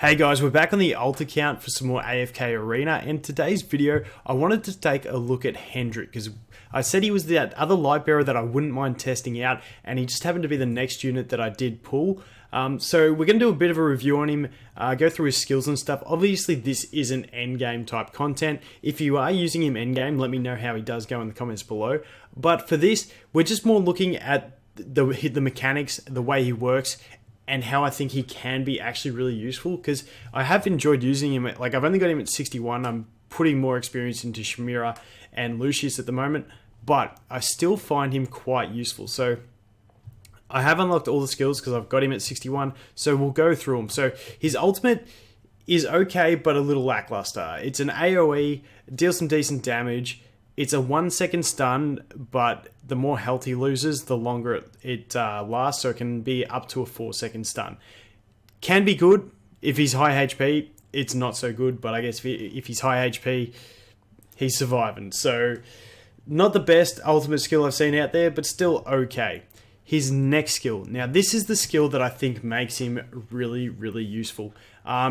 Hey guys, we're back on the alt account for some more AFK Arena. In today's video, I wanted to take a look at Hendrik because I said he was that other light bearer that I wouldn't mind testing out, and he just happened to be the next unit that I did pull. So we're going to do a bit of a review on him, go through his skills and stuff. Obviously, this isn't endgame type content. If you are using him endgame, let me know how he does go in the comments below. But for this, we're just more looking at the mechanics, the way he works, and how I think he can be actually really useful, because I have enjoyed using him. Like, I've only got him at 61. I'm putting more experience into Chimera and Lucius at the moment, but I still find him quite useful. So I have unlocked all the skills because I've got him at 61, so we'll go through them. So his ultimate is okay, but a little lackluster. It's an AoE, deals some decent damage. It's a 1 second stun, but the more health he loses, the longer it lasts, so it can be up to a 4 second stun. Can be good. If he's high HP, it's not so good, but I guess if he's high HP, he's surviving. So, not the best ultimate skill I've seen out there, but still okay. His next skill. Now, this is the skill that I think makes him really, really useful.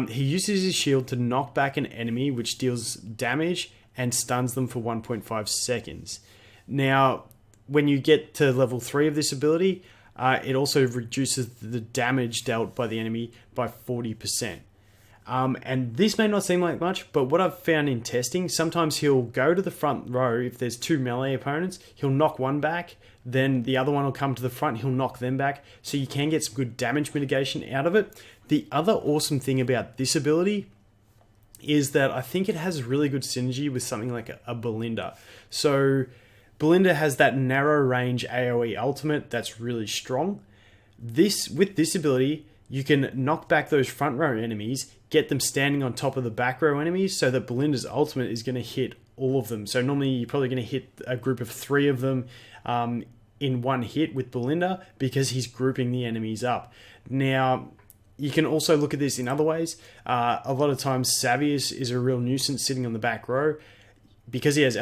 He uses his shield to knock back an enemy, which deals damage and stuns them for 1.5 seconds. Now, when you get to level 3 of this ability, it also reduces the damage dealt by the enemy by 40%. And this may not seem like much, but what I've found in testing, sometimes he'll go to the front row. If there's 2 melee opponents, he'll knock one back, then the other one will come to the front, he'll knock them back, so you can get some good damage mitigation out of it. The other awesome thing about this ability is that I think it has really good synergy with something like a Belinda. So Belinda has that narrow range AoE ultimate that's really strong. With this ability, you can knock back those front row enemies, get them standing on top of the back row enemies, so that Belinda's ultimate is going to hit all of them. So normally you're probably going to hit a group of 3 of them in one hit with Belinda, because he's grouping the enemies up. Now, you can also look at this in other ways. A lot of times, Savius is a real nuisance sitting on the back row. Because he has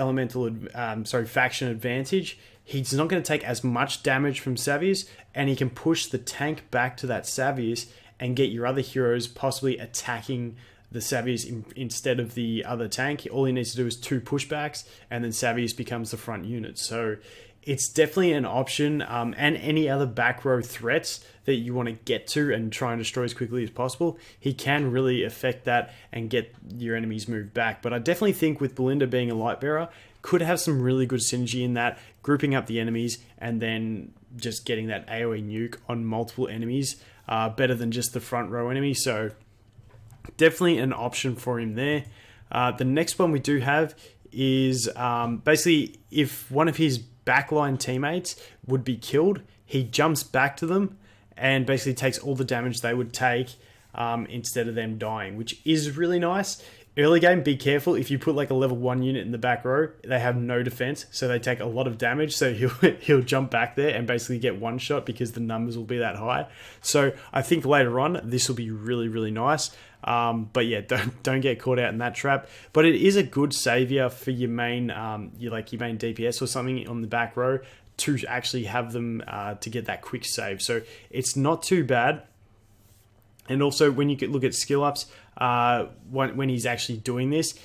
faction advantage, he's not going to take as much damage from Savius, and he can push the tank back to that Savius and get your other heroes possibly attacking the Savius instead of the other tank. All he needs to do is 2 pushbacks, and then Savius becomes the front unit. So it's definitely an option, and any other back row threats that you want to get to and try and destroy as quickly as possible, he can really affect that and get your enemies moved back. But I definitely think with Belinda being a light bearer, could have some really good synergy in that, grouping up the enemies and then just getting that AoE nuke on multiple enemies, better than just the front row enemy. So definitely an option for him there. The next one we do have is basically if one of his backline teammates would be killed, he jumps back to them and basically takes all the damage they would take instead of them dying, which is really nice. Early game, be careful. If you put like a level 1 unit in the back row, they have no defense, so they take a lot of damage. So he'll jump back there and basically get one shot because the numbers will be that high. So I think later on this will be really, really nice. But yeah, don't get caught out in that trap. But it is a good savior for your main your main DPS or something on the back row, to actually have them to get that quick save. So it's not too bad. And also, when you look at skill ups, when he's actually doing this,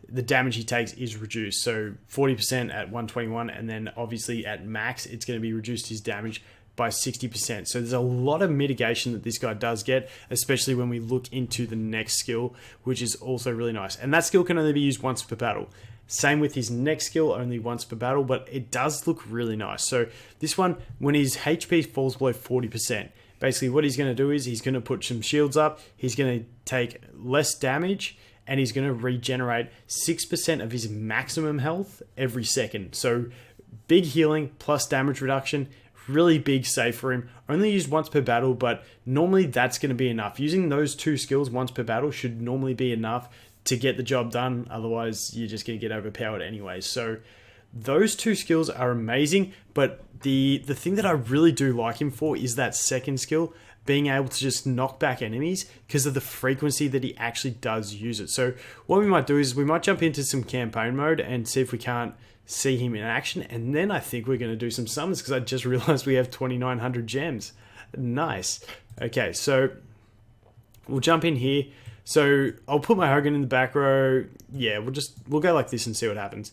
the damage he takes is reduced. So 40% at 121, and then obviously at max, it's going to be reduced his damage by 60%. So there's a lot of mitigation that this guy does get, especially when we look into the next skill, which is also really nice. And that skill can only be used once per battle. Same with his next skill, only once per battle, but it does look really nice. So this one, when his HP falls below 40%, basically what he's going to do is he's going to put some shields up, he's going to take less damage, and he's going to regenerate 6% of his maximum health every second. So big healing plus damage reduction, really big save for him. Only used once per battle, but normally that's going to be enough. Using those 2 skills once per battle should normally be enough to get the job done. Otherwise, you're just going to get overpowered anyway. So those 2 skills are amazing, but the thing that I really do like him for is that second skill, being able to just knock back enemies because of the frequency that he actually does use it. So what we might do is we might jump into some campaign mode and see if we can't see him in action, and then I think we're going to do some summons, because I just realized we have 2,900 gems. Nice. Okay, so we'll jump in here. So I'll put my Hogan in the back row. Yeah, we'll go like this and see what happens.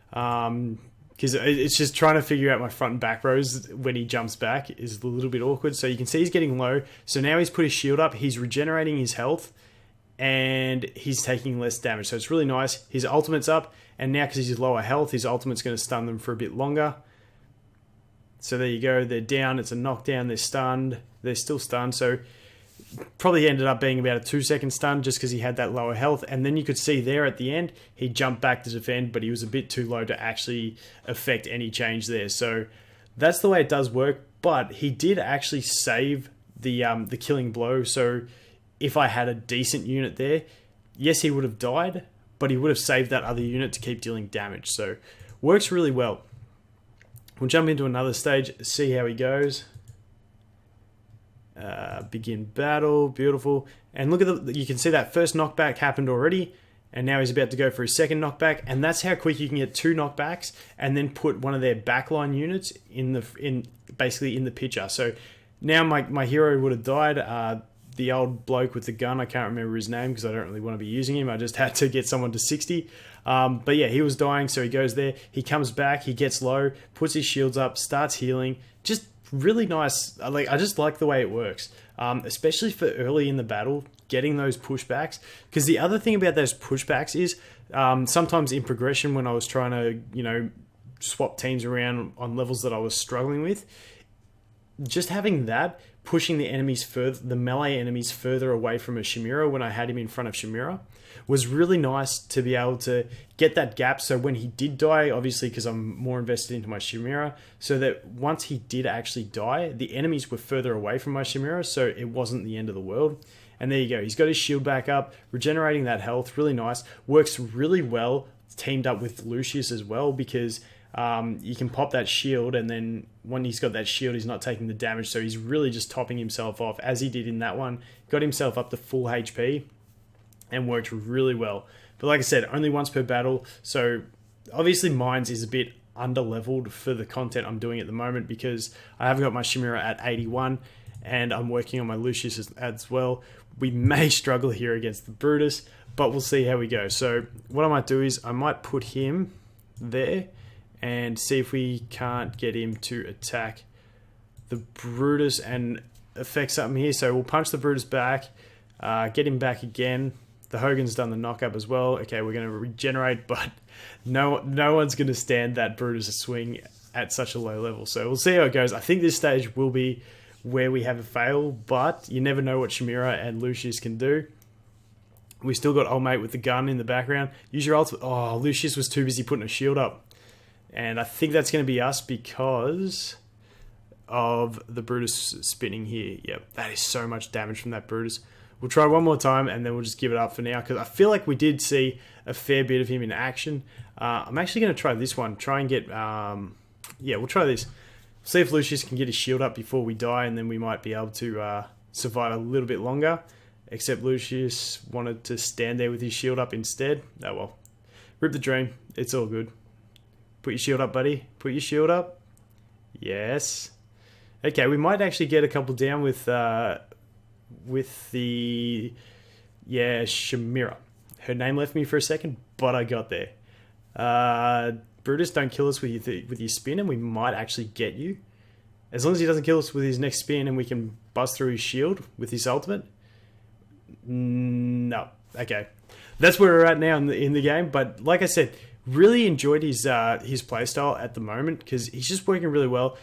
Because it's just trying to figure out my front and back rows when he jumps back is a little bit awkward. So you can see he's getting low. So now he's put his shield up. He's regenerating his health. And he's taking less damage. So it's really nice. His ultimate's up. And now because he's lower health, his ultimate's going to stun them for a bit longer. So there you go. They're down. It's a knockdown. They're stunned. They're still stunned. So probably ended up being about a 2-second stun just because he had that lower health. And then you could see there at the end, he jumped back to defend, but he was a bit too low to actually affect any change there. So that's the way it does work. But he did actually save the killing blow. So if I had a decent unit there, yes, he would have died, but he would have saved that other unit to keep dealing damage. So works really well. We'll jump into another stage, see how he goes. Begin battle, beautiful. And look at you can see that first knockback happened already, and now he's about to go for his second knockback. And that's how quick you can get 2 knockbacks and then put one of their backline units basically in the picture. So now my hero would have died. The old bloke with the gun, I can't remember his name because I don't really want to be using him. I just had to get someone to 60. But yeah, he was dying, so he goes there. He comes back, he gets low, puts his shields up, starts healing. Just really nice. I just like the way it works, especially for early in the battle, getting those pushbacks. Because the other thing about those pushbacks is sometimes in progression when I was trying to, swap teams around on levels that I was struggling with, just having that, pushing the melee enemies further away from a Chimera when I had him in front of Chimera, was really nice to be able to get that gap. So when he did die, obviously because I'm more invested into my Chimera, so that once he did actually die, the enemies were further away from my Chimera, so it wasn't the end of the world. And there you go. He's got his shield back up, regenerating that health, really nice. Works really well, teamed up with Lucius as well, because you can pop that shield, and then when he's got that shield, he's not taking the damage, so he's really just topping himself off, as he did in that one. Got himself up to full HP, and worked really well. But like I said, only once per battle, so obviously Mines is a bit under-leveled for the content I'm doing at the moment, because I haven't got my Chimera at 81, and I'm working on my Lucius as well. We may struggle here against the Brutus, but we'll see how we go. So what I might do is I might put him there, and see if we can't get him to attack the Brutus and affect something here. So we'll punch the Brutus back, get him back again. The Hogan's done the knock-up as well. Okay, we're going to regenerate, but no one's going to stand that Brutus swing at such a low level. So we'll see how it goes. I think this stage will be where we have a fail, but you never know what Chimera and Lucius can do. We still got old mate with the gun in the background. Use your ultimate. Oh, Lucius was too busy putting a shield up. And I think that's going to be us because of the Brutus spinning here. Yep, that is so much damage from that Brutus. We'll try one more time, and then we'll just give it up for now, because I feel like we did see a fair bit of him in action. I'm actually going to try this one. Try and get... we'll try this. See if Lucius can get his shield up before we die, and then we might be able to survive a little bit longer. Except Lucius wanted to stand there with his shield up instead. Oh well. Rip the dream. It's all good. Put your shield up, buddy. Put your shield up. Yes. Okay, we might actually get a couple down with the Chimera. Her name left me for a second, but I got there. Brutus, don't kill us with your spin, and we might actually get you. As long as he doesn't kill us with his next spin, and we can bust through his shield with his ultimate. No. Okay. That's where we're at now in the game, but like I said, really enjoyed his playstyle at the moment, because he's just working really well.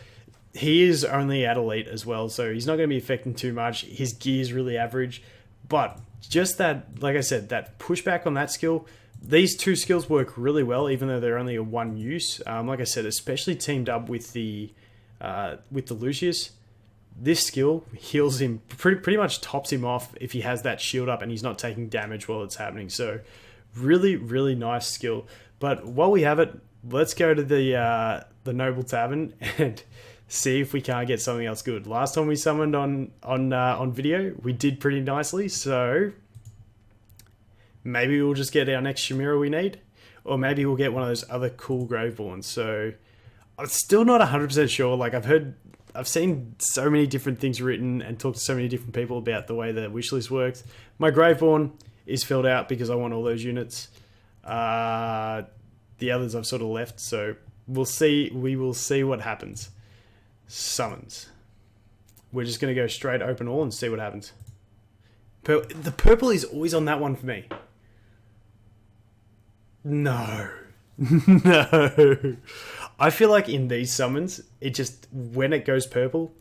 He is only at elite as well, so he's not going to be affecting too much. His gear's really average, but just that, like I said, that pushback on that skill, these two skills work really well, even though they're only a one use. Like I said, especially teamed up with the Lucius, this skill heals him, pretty much tops him off if he has that shield up and he's not taking damage while it's happening. So really, really nice skill. But while we have it, let's go to the Noble Tavern and see if we can't get something else good. Last time we summoned on video, we did pretty nicely, so maybe we'll just get our next Chimera we need, or maybe we'll get one of those other cool Graveborns. So I'm still not 100% sure. Like I've seen so many different things written and talked to so many different people about the way the wishlist works. My Graveborn is filled out because I want all those units. The others I've sort of left, so we'll see. We will see what happens. Summons. We're just going to go straight open all and see what happens. The purple is always on that one for me. No. No. I feel like in these summons, it just, when it goes purple,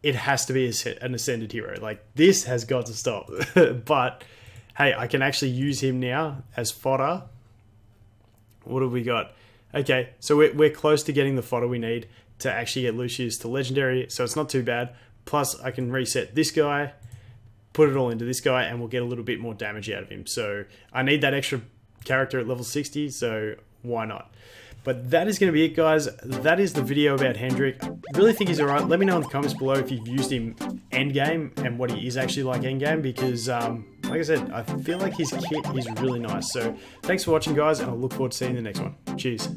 it has to be an ascended hero. Like, this has got to stop. But, hey, I can actually use him now as fodder. What have we got? Okay, so we're close to getting the fodder we need to actually get Lucius to legendary, so it's not too bad. Plus, I can reset this guy, put it all into this guy, and we'll get a little bit more damage out of him. So I need that extra character at level 60, so why not? But that is going to be it, guys. That is the video about Hendrik. I really think he's alright. Let me know in the comments below if you've used him endgame and what he is actually like endgame, because like I said, I feel like his kit is really nice. So thanks for watching, guys, and I look forward to seeing you in the next one. Cheers.